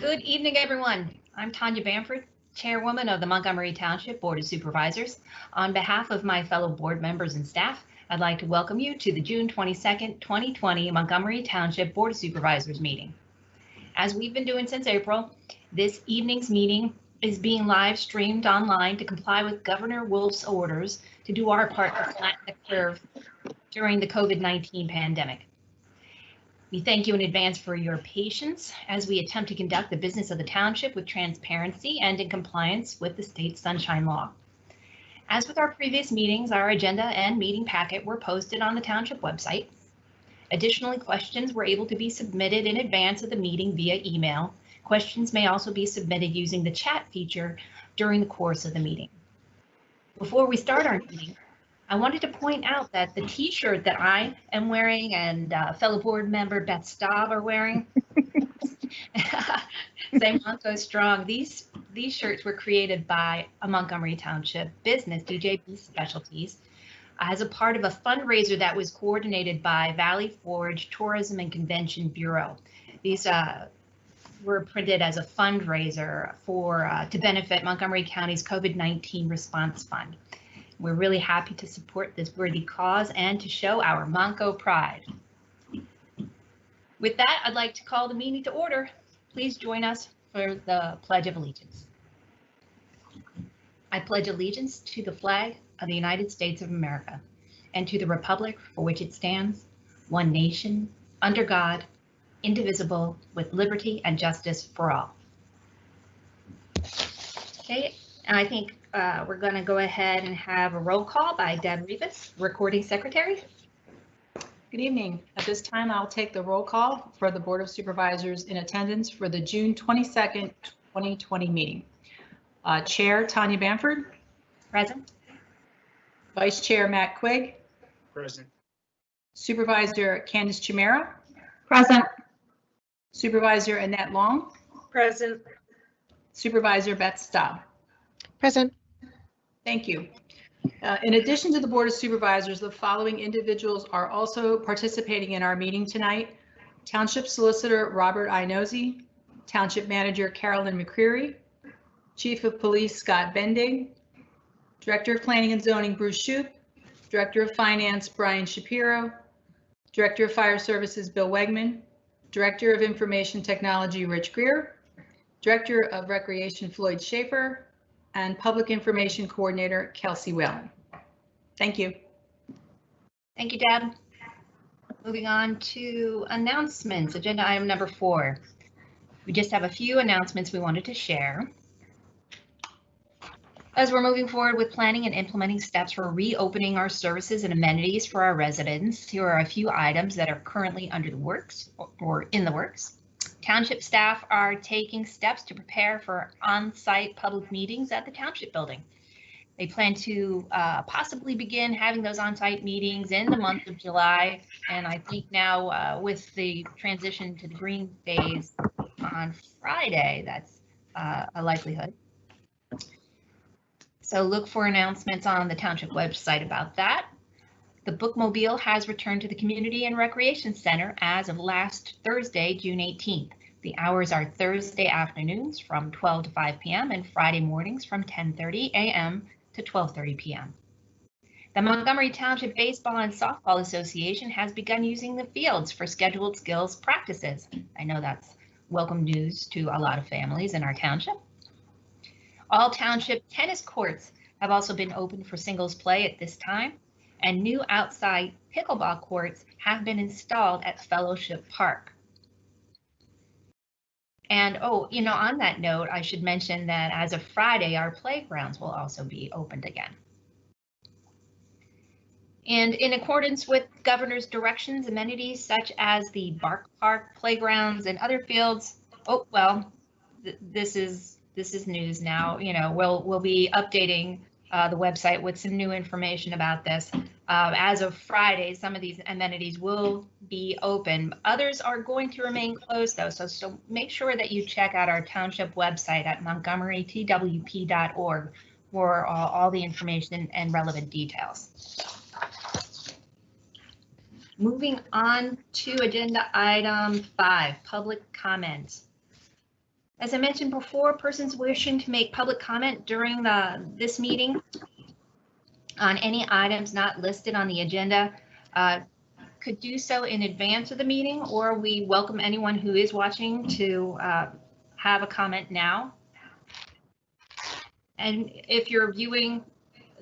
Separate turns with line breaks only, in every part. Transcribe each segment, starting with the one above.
Good evening, everyone. I'm Tanya Bamford, Chairwoman of the Montgomery Township Board of Supervisors. On behalf of my fellow board members and staff, I'd like to welcome you to the June 22nd, 2020 Montgomery Township Board of Supervisors meeting. As we've been doing since April, this evening's meeting is being live streamed online to comply with Governor Wolf's orders to do our part to flatten the curve during the COVID-19 pandemic. We thank you in advance for your patience as we attempt to conduct the business of the township with transparency and in compliance with the state's sunshine law. As with our previous meetings, our agenda and meeting packet were posted on the township website. Additionally, questions were able to be submitted in advance of the meeting via email. Questions may also be submitted using the chat feature during the course of the meeting. Before we start our meeting, I wanted to point out that the t-shirt that I am wearing and fellow board member Beth Staub are wearing, say Monco Strong, these shirts were created by a Montgomery Township business, DJB Specialties, as a part of a fundraiser that was coordinated by Valley Forge Tourism and Convention Bureau. These were printed as a fundraiser to benefit Montgomery County's COVID-19 response fund. We're really happy to support this worthy cause and to show our Monco pride. With that, I'd like to call the meeting to order. Please join us for the Pledge of Allegiance. I pledge allegiance to the flag of the United States of America and to the republic for which it stands, one nation, under God, indivisible, with liberty and justice for all. Okay, and I think we're going to go ahead and have a roll call by Deb Rivas, recording secretary.
Good evening. At this time, I'll take the roll call for the Board of Supervisors in attendance for the June 22nd, 2020 meeting. Chair Tanya Bamford.
Present.
Vice Chair Matt Quigg.
Present.
Supervisor Candace Chimera.
Present.
Supervisor Annette Long.
Present.
Supervisor Beth Staub.
Present.
Thank you. In addition to the Board of Supervisors, the following individuals are also participating in our meeting tonight. Township Solicitor Robert I. Nosey, Township Manager Carolyn McCreary, Chief of Police Scott Bending, Director of Planning and Zoning Bruce Shoup, Director of Finance Brian Shapiro, Director of Fire Services Bill Wegman, Director of Information Technology Rich Greer, Director of Recreation Floyd Schaefer, and Public Information Coordinator Kelsey Whalen. Thank you.
Thank you, Deb. Moving on to announcements, agenda item number 4. We just have a few announcements we wanted to share. As we're moving forward with planning and implementing steps for reopening our services and amenities for our residents, here are a few items that are currently under the works or in the works. Township staff are taking steps to prepare for on-site public meetings at the Township building. They plan to possibly begin having those on-site meetings in the month of July. And I think now with the transition to the green days on Friday, that's a likelihood. So look for announcements on the Township website about that. The Bookmobile has returned to the Community and Recreation Center as of last Thursday, June 18th. The hours are Thursday afternoons from 12 to 5 p.m. and Friday mornings from 10:30 a.m. to 12:30 p.m. The Montgomery Township Baseball and Softball Association has begun using the fields for scheduled skills practices. I know that's welcome news to a lot of families in our township. All township tennis courts have also been opened for singles play at this time, and new outside pickleball courts have been installed at Fellowship Park. And on that note, I should mention that as of Friday, our playgrounds will also be opened again. And in accordance with Governor's directions, amenities such as the Bark Park playgrounds and other fields, this is news now. We'll be updating the website with some new information about this. As of Friday, some of these amenities will be open. Others are going to remain closed, though, so make sure that you check out our township website at montgomerytwp.org for all the information and relevant details. Moving on to agenda item 5, public comment. As I mentioned before, persons wishing to make public comment during this meeting on any items not listed on the agenda could do so in advance of the meeting, or we welcome anyone who is watching to have a comment now. And if you're viewing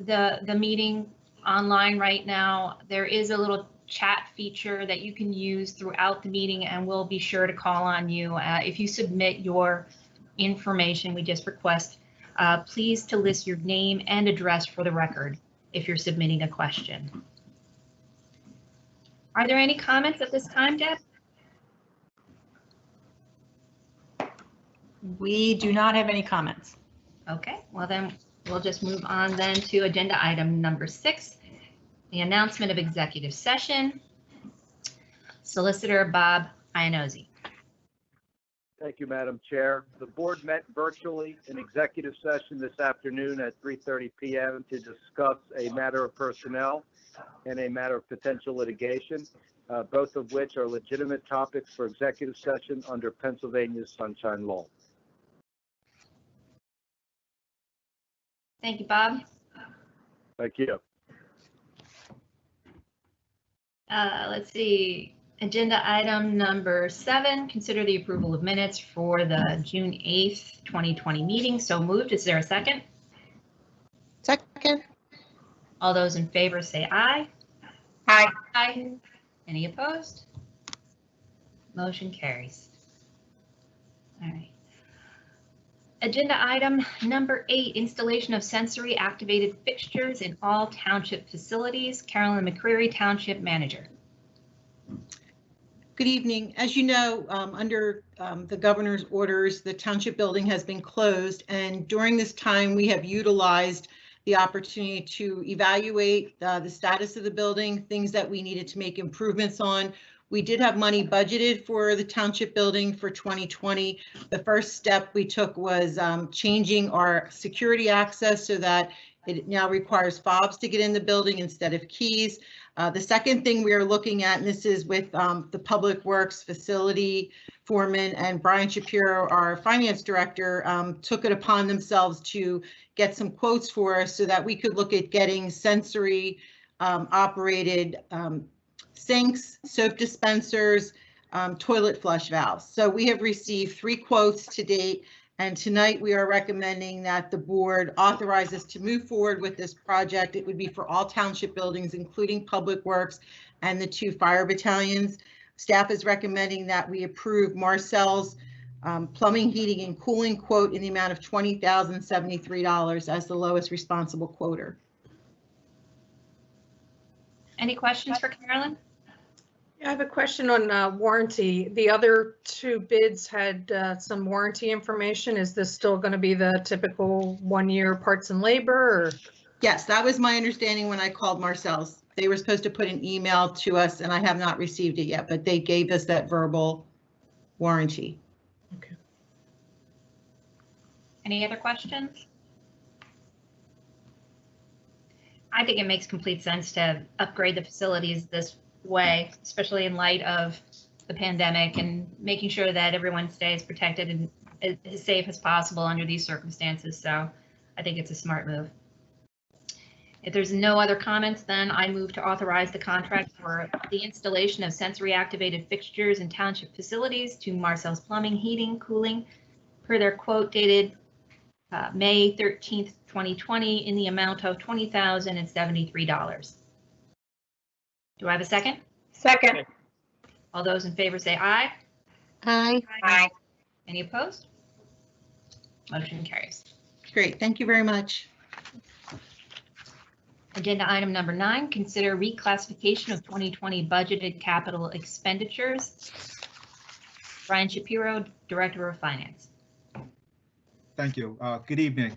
the meeting online right now, there is a little chat feature that you can use throughout the meeting, and we'll be sure to call on you. If you submit your information, we just request please to list your name and address for the record if you're submitting a question. Are there any comments at this time, Deb?
We do not have any comments.
Okay, well then we'll just move on then to agenda item number 6, the announcement of executive session. Solicitor Bob Iannozzi.
Thank you, Madam Chair. The board met virtually in executive session this afternoon at 3:30 p.m. to discuss a matter of personnel and a matter of potential litigation, both of which are legitimate topics for executive session under Pennsylvania's Sunshine Law.
Thank you, Bob.
Thank you.
Let's see. Agenda item number 7, consider the approval of minutes for the June 8th, 2020 meeting. So moved. Is there a second?
Second.
All those in favor say aye.
Aye.
Aye. Any opposed? Motion carries. All right. Agenda item number 8, installation of sensory activated fixtures in all township facilities. Carolyn McCreary, Township Manager.
Good evening. As you know, under the governor's orders, the township building has been closed, and during this time we have utilized the opportunity to evaluate the status of the building, things that we needed to make improvements on. We did have money budgeted for the township building for 2020. The first step we took was changing our security access so that it now requires fobs to get in the building instead of keys. The second thing we are looking at, and this is with the Public Works facility foreman, and Brian Shapiro, our finance director, took it upon themselves to get some quotes for us so that we could look at getting sensory operated sinks, soap dispensers, toilet flush valves. So we have received 3 quotes to date, and tonight we are recommending that the board authorize us to move forward with this project. It would be for all township buildings, including Public Works and the 2 fire battalions. Staff is recommending that we approve Marcel's plumbing, heating, and cooling quote in the amount of $20,073 as the lowest responsible quoter.
Any questions for Carolyn?
I have a question on warranty. The other 2 bids had some warranty information. Is this still going to be the typical 1-year parts and labor? Or?
Yes, that was my understanding when I called Marcel's. They were supposed to put an email to us, and I have not received it yet, but they gave us that verbal warranty.
Okay.
Any other questions? I think it makes complete sense to upgrade the facilities this way, especially in light of the pandemic, and making sure that everyone stays protected and as safe as possible under these circumstances. So I think it's a smart move. If there's no other comments, then I move to authorize the contract for the installation of sensory activated fixtures in township facilities to Marcel's Plumbing, Heating, Cooling, per their quote dated May 13th, 2020 in the amount of $20,073. Do I have a second?
Second.
All those in favor say aye.
Aye. Aye.
Any opposed? Motion carries.
Great, thank you very much.
Agenda item number 9, consider reclassification of 2020 budgeted capital expenditures. Brian Shapiro, Director of Finance.
Thank you. Good evening.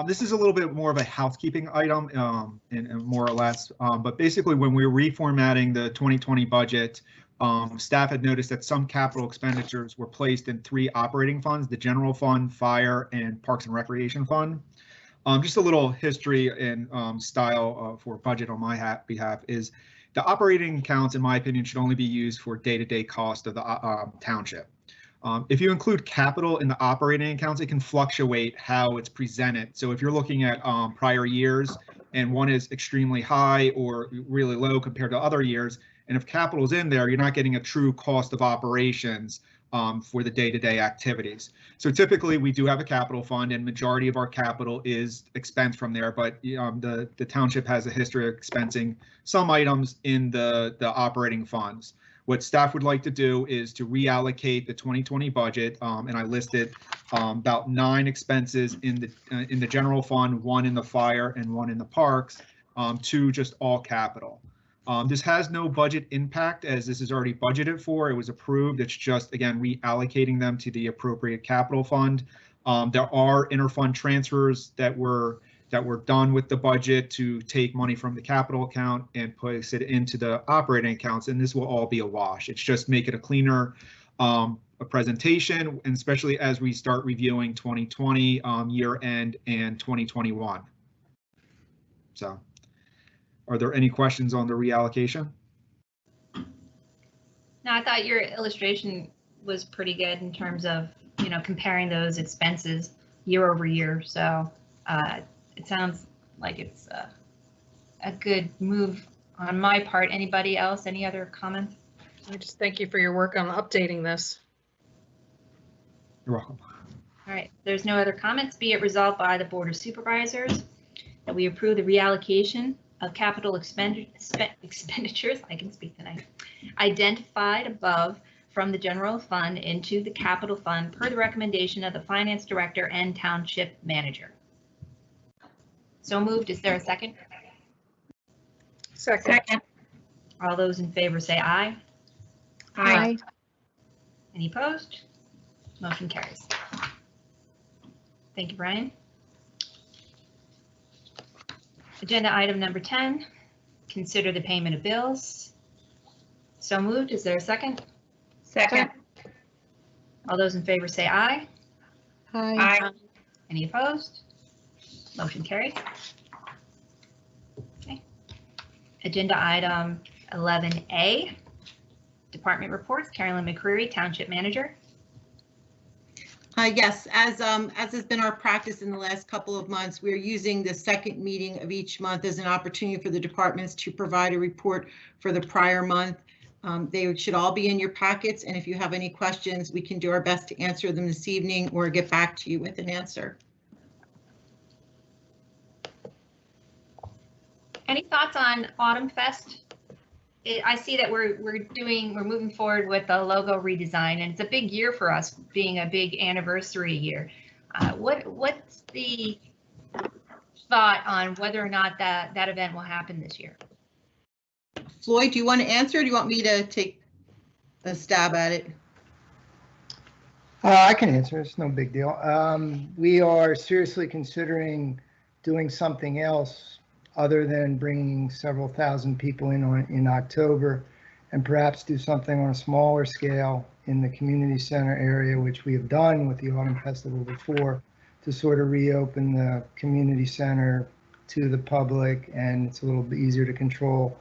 This is a little bit more of a housekeeping item, and more or less, but basically when we were reformatting the 2020 budget, staff had noticed that some capital expenditures were placed in 3 operating funds: the general fund, fire, and Parks and Recreation Fund. Just a little history and style for budget on my behalf is the operating accounts, in my opinion, should only be used for day-to-day cost of the township. If you include capital in the operating accounts, it can fluctuate how it's presented. So if you're looking at prior years and one is extremely high or really low compared to other years, and if capital is in there, you're not getting a true cost of operations for the day-to-day activities. So typically we do have a capital fund, and majority of our capital is expensed from there, but the township has a history of expensing some items in the operating funds. What staff would like to do is to reallocate the 2020 budget, and I listed about 9 expenses in the general fund, 1 in the fire and 1 in the parks, to just all capital. This has no budget impact as this is already budgeted for. It was approved. It's just, again, reallocating them to the appropriate capital fund. There are interfund transfers that were done with the budget to take money from the capital account and place it into the operating accounts, and this will all be a wash. It's just make it a cleaner a presentation, and especially as we start reviewing 2020 year end and 2021. So, are there any questions on the reallocation?
No, I thought your illustration was pretty good in terms of, comparing those expenses year over year. So it sounds like it's a good move on my part. Anybody else? Any other comments?
I just thank you for your work on updating this.
You're welcome.
All right, there's no other comments. Be it resolved by the Board of Supervisors that we approve the reallocation of capital expenditures, I can speak tonight, identified above from the general fund into the capital fund per the recommendation of the finance director and township manager. So moved. Is there a second?
Second.
All those in favor say aye.
Aye.
Any opposed? Motion carries. Thank you, Brian. Agenda item number 10, consider the payment of bills. So moved. Is there a second?
Second.
All those in favor say aye.
Aye.
Any opposed? Motion carries. Okay. Agenda item 11A, department reports. Carolyn McCreary, Township Manager.
Yes, as has been our practice in the last couple of months, we're using the second meeting of each month as an opportunity for the departments to provide a report for the prior month. They should all be in your packets, and if you have any questions, we can do our best to answer them this evening or get back to you with an answer.
Any thoughts on Autumn Fest? I see that we're moving forward with the logo redesign, and it's a big year for us, being a big anniversary year. What's the thought on whether or not that event will happen this year?
Floyd, do you want to answer, or do you want me to take a stab at it?
I can answer. It's no big deal. We are seriously considering doing something else other than bringing several thousand people in October, and perhaps do something on a smaller scale in the community center area, which we have done with the Autumn Festival before, to sort of reopen the community center to the public, and it's a little bit easier to control.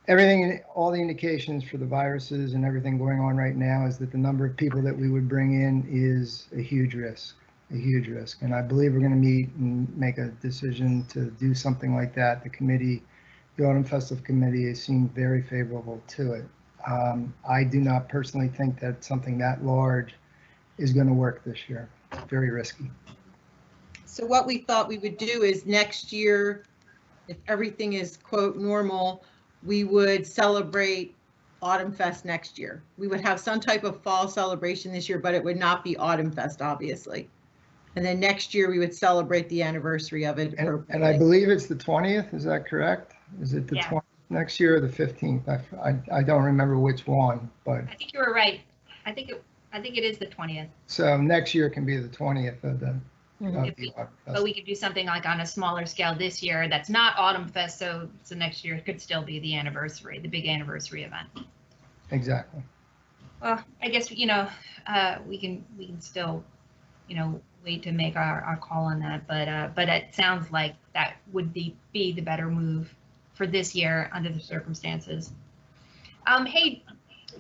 Everything, all the indications for the viruses and everything going on right now is that the number of people that we would bring in is a huge risk. And I believe we're going to meet and make a decision to do something like that. The committee, the Autumn Festival Committee, has seemed very favorable to it. I do not personally think that something that large is going to work this year. It's very risky.
So what we thought we would do is next year, if everything is quote normal, we would celebrate Autumn Fest next year. We would have some type of fall celebration this year, but it would not be Autumn Fest, obviously. And then next year we would celebrate the anniversary of it.
And I believe it's the 20th, is that correct? Is it the 20th next year or the 15th? I don't remember which one, but.
I think you were right. I think it is the 20th.
So next year can be the 20th of the.
But we could do something like on a smaller scale this year that's not Autumn Fest, so next year could still be the anniversary, the big anniversary event.
Exactly.
Well, I guess, we can still, wait to make our call on that, but it sounds like that would be the better move for this year under the circumstances. Hey,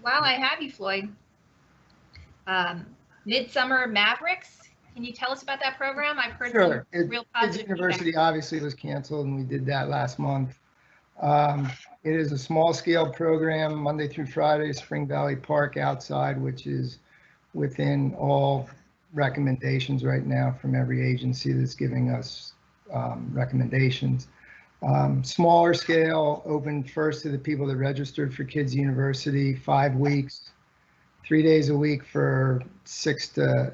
while I have you, Floyd, Midsummer Mavericks. Can you tell us about that program? I've heard
Sure.
some real positive
Kids University obviously was canceled, and we did that last month. It is a small-scale program, Monday through Friday, Spring Valley Park outside, which is within all recommendations right now from every agency that's giving us recommendations. Smaller scale, open first to the people that registered for Kids University, 5 weeks, 3 days a week for 6 to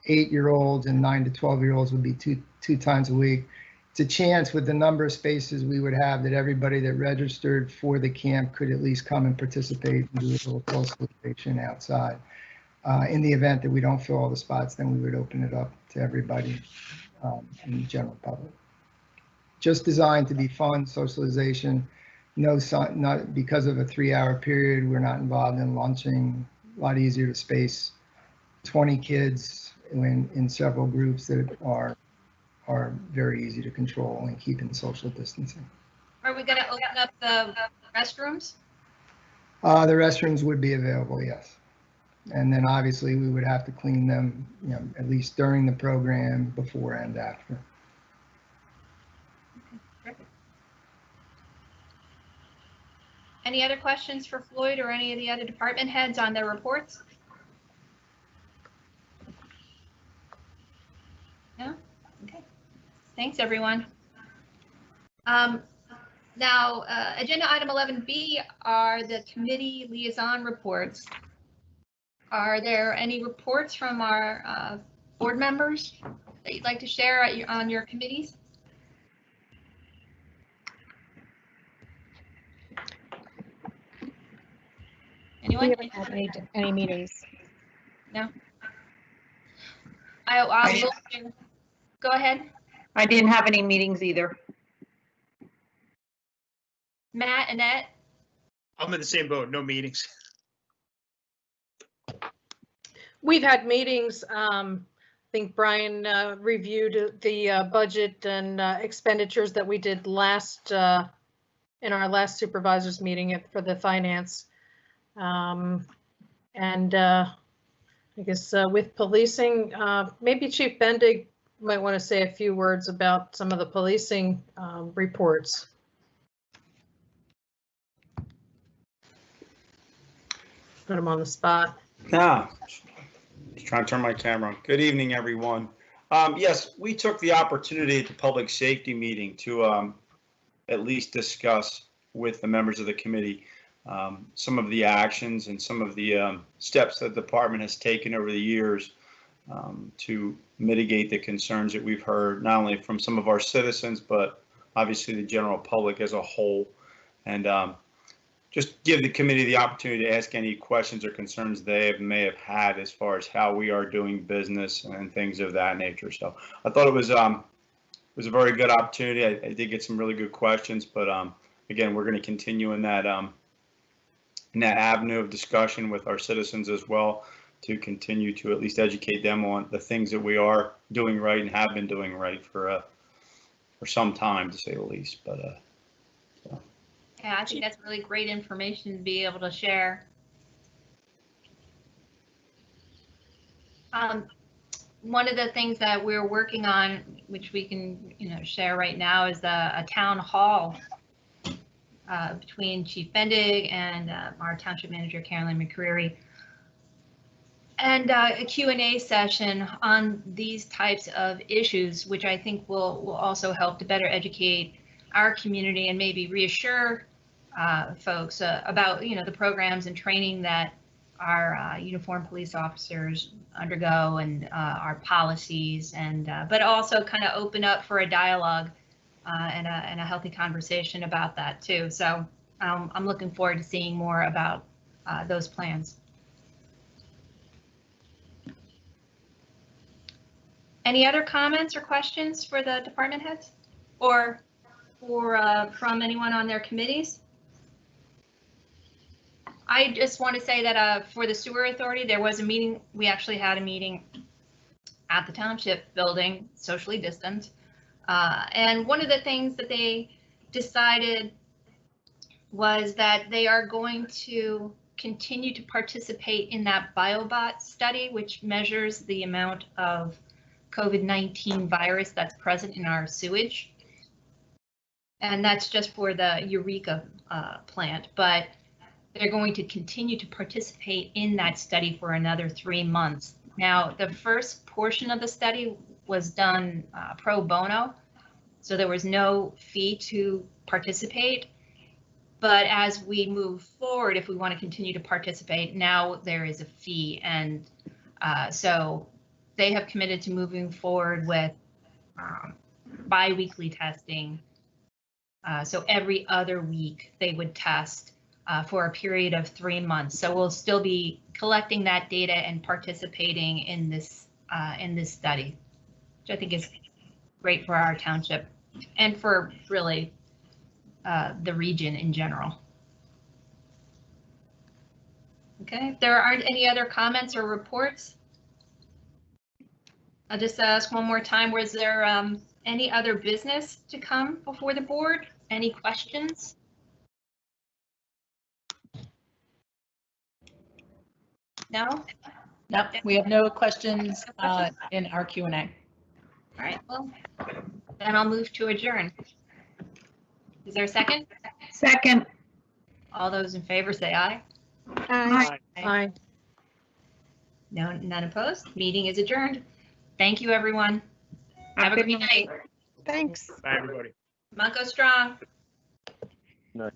8-year-olds, and 9 to 12-year-olds would be two times a week. It's a chance with the number of spaces we would have that everybody that registered for the camp could at least come and participate and do a little socialization outside. In the event that we don't fill all the spots, then we would open it up to everybody in the general public. Just designed to be fun, socialization. Not because of a 3-hour period. We're not involved in lunching. A lot easier to space 20 kids in several groups that are very easy to control and keep in social distancing.
Are we going to open up the restrooms?
The restrooms would be available, yes. And then obviously we would have to clean them, at least during the program, before and after.
Perfect. Any other questions for Floyd or any of the other department heads on their reports? No? Okay. Thanks, everyone. Now, agenda item 11B are the committee liaison reports. Are there any reports from our board members that you'd like to share on your committees? Anyone?
We haven't had any meetings.
No? Go ahead.
I didn't have any meetings either.
Matt, Annette?
I'm in the same boat, no meetings.
We've had meetings. I think Brian reviewed the budget and expenditures that we did in our last supervisors meeting for the finance. I guess with policing, maybe Chief Bendig might want to say a few words about some of the policing reports. Put him on the spot.
No, just trying to turn my camera on. Good evening, everyone. Yes, we took the opportunity at the public safety meeting to at least discuss with the members of the committee some of the actions and some of the steps that the department has taken over the years to mitigate the concerns that we've heard, not only from some of our citizens, but obviously the general public as a whole. And just give the committee the opportunity to ask any questions or concerns they may have had as far as how we are doing business and things of that nature. So I thought it was a very good opportunity. I did get some really good questions, but again, we're going to continue in that avenue of discussion with our citizens as well, to continue to at least educate them on the things that we are doing right and have been doing right for some time, to say the least. But
yeah, I think that's really great information to be able to share. One of the things that we're working on, which we can share right now, is a town hall between Chief Bendig and our township manager, Carolyn McCreary, and a Q&A session on these types of issues, which I think will also help to better educate our community and maybe reassure folks about the programs and training that our uniformed police officers undergo, and our policies, and but also kind of open up for a dialogue and a healthy conversation about that too. So I'm looking forward to seeing more about those plans. Any other comments or questions for the department heads, or from anyone on their committees? I just want to say that for the sewer authority, there was a meeting. We actually had a meeting at the township building, socially distanced. And one of the things that they decided was that they are going to continue to participate in that BioBot study, which measures the amount of COVID-19 virus that's present in our sewage. And that's just for the Eureka plant, but they're going to continue to participate in that study for another 3 months. Now, the first portion of the study was done pro bono, so there was no fee to participate. But as we move forward, if we want to continue to participate, now there is a fee. And so they have committed to moving forward with bi-weekly testing. So every other week they would test for a period of 3 months. So we'll still be collecting that data and participating in this study, which I think is great for our township and for really the region in general. Okay, if there aren't any other comments or reports, I'll just ask one more time, was there any other business to come before the board? Any questions? No?
Nope, we have no questions in our Q&A.
All right, well, then I'll move to adjourn. Is there a second?
Second.
All those in favor say aye.
Aye.
Aye.
No, none opposed. Meeting is adjourned. Thank you, everyone. Have a great night.
Thanks.
Bye, everybody.
Monco strong.
No.